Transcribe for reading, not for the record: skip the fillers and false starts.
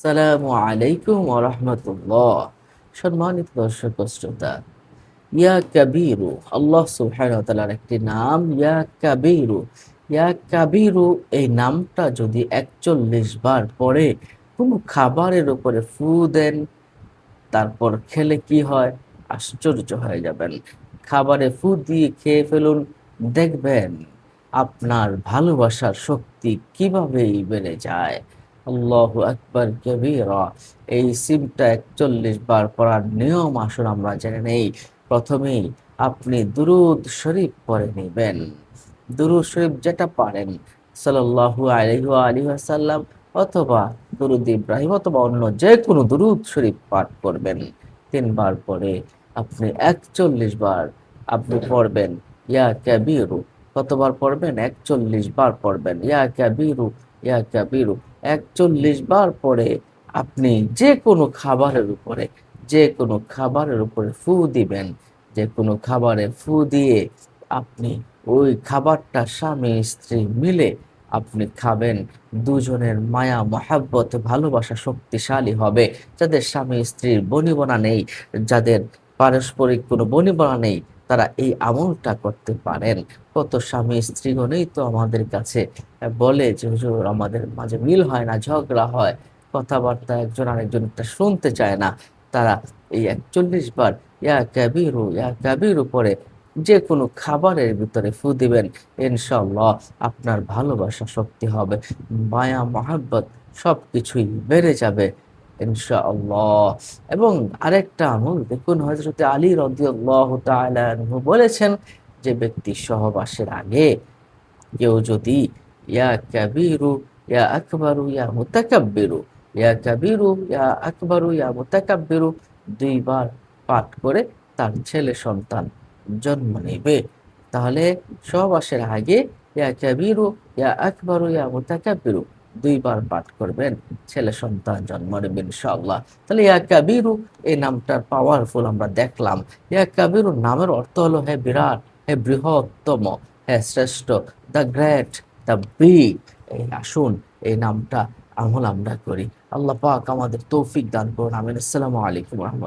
আসসালামু আলাইকুম ওয়া রাহমাতুল্লাহ। সম্মানিত দর্শক ও শ্রোতা, ইয়া কাবীরু আল্লাহ সুবহানাহু ওয়া তাআলার একটি নাম ইয়া কাবীরু। ইয়া কাবীরু এই নামটা যদি ৪১ বার পড়ে কোনো খাবারের উপরে ফু দেন, তারপর খেলে কি হয়? আশ্চর্য হয়ে যাবেন। খাবারে ফু দিয়ে খেয়ে ফেলুন, দেখবেন আপনার ভালোবাসার শক্তি কিভাবেই বেড়ে যায়। আল্লাহু আকবার কবীরা। এই সিমটা ৪১ বার পড়ার নিয়ম আসুন আমরা জেনে নেই। প্রথমেই আপনি দুরূদ শরীফ পড়ে নিবেন। দুরূদ শরীফ যেটা পারেন, সাল্লাল্লাহু আলাইহি ওয়া আলিহি ওয়াসাল্লাম অথবা দুরূদ ইব্রাহিম অথবা অন্য যেকোনো দুরূদ শরীফ পাঠ করবেন। ৩ বার পরে আপনি ৪১ বার আপনি পড়বেন ইয়া কাবীরু। কতবার পড়বেন? ৪১ বার পড়বেন। ইয়া কাবীরু, ইয়া কাবীরু। ৪১ বার পরে আপনি যেকোনো খাবারের উপরে ফু দিবেন। যেকোনো খাবারে ফু দিয়ে আপনি ওই খাবারটা স্বামী-স্ত্রী মিলে আপনি খাবেন। দুজনের মায়া মহাব্বত ভালোবাসা শক্তিশালী হবে। যাদের স্বামী-স্ত্রীর বনিবনা নেই, যাদের পারস্পরিক কোনো বনিবনা নেই, তারা এই আমলটা করতে পারেন। কত স্বামী-স্ত্রীগণই তো আমাদের কাছে বলে যে, "হুজুর আমাদের মাঝে মিল হয় না, ঝগড়া হয়। কথাবার্তা একজন আরেকজনেরটা শুনতে চায় না।" তারা এই ৪১ বার ইয়া কাবীরু, ইয়া কাবীরু পড়ে যেকোনো খাবারের ভিতরে ফু দিবেন। ইনশাআল্লাহ আপনার ভালোবাসা শক্তি হবে। মায়া মহাব্বত সবকিছুই বেড়ে যাবে ইনশাআল্লাহ। এবং আরেকটা আমল দেখুন, হযরত আলী রাদিয়াল্লাহু তাআলা আনহু বলেছেন যে ব্যক্তি সহবাসের আগে কেউ যদি ইয়া কাবীরু, ইয়া আকবারু, ইয়া মুতাকাব্বিরু, ইয়া কাবীরু, ইয়া আকবারু, ইয়া মুতাকাব্বিরু ২ বার পাঠ করে তার ছেলে সন্তান জন্ম নেবে। তাহলে সহবাসের আগে ইয়া কাবীরু, ইয়া আকবারু, ইয়া মুতাকাব্বিরু ২ বার পাঠ করবেন, ছেলে সন্তান জন্ম নেবে ইনশাআল্লাহ। তাহলে ইয়া কাবীরু এই নামটার পাওয়ারফুল আমরা দেখলাম। ইয়া কাবীরু নামের অর্থ হলো হে বিরাট, হে বৃহত্তম, হ্যাঁ শ্রেষ্ঠ, দ্য গ্রেট, দ্য বিগ। এই আসুন এই নামটা আমল আমরা করি। আল্লাহ পাক আমাদের তৌফিক দান করুন। আমিন। আসসালামু আলাইকুম ওয়া রাহমাতুল্লাহ।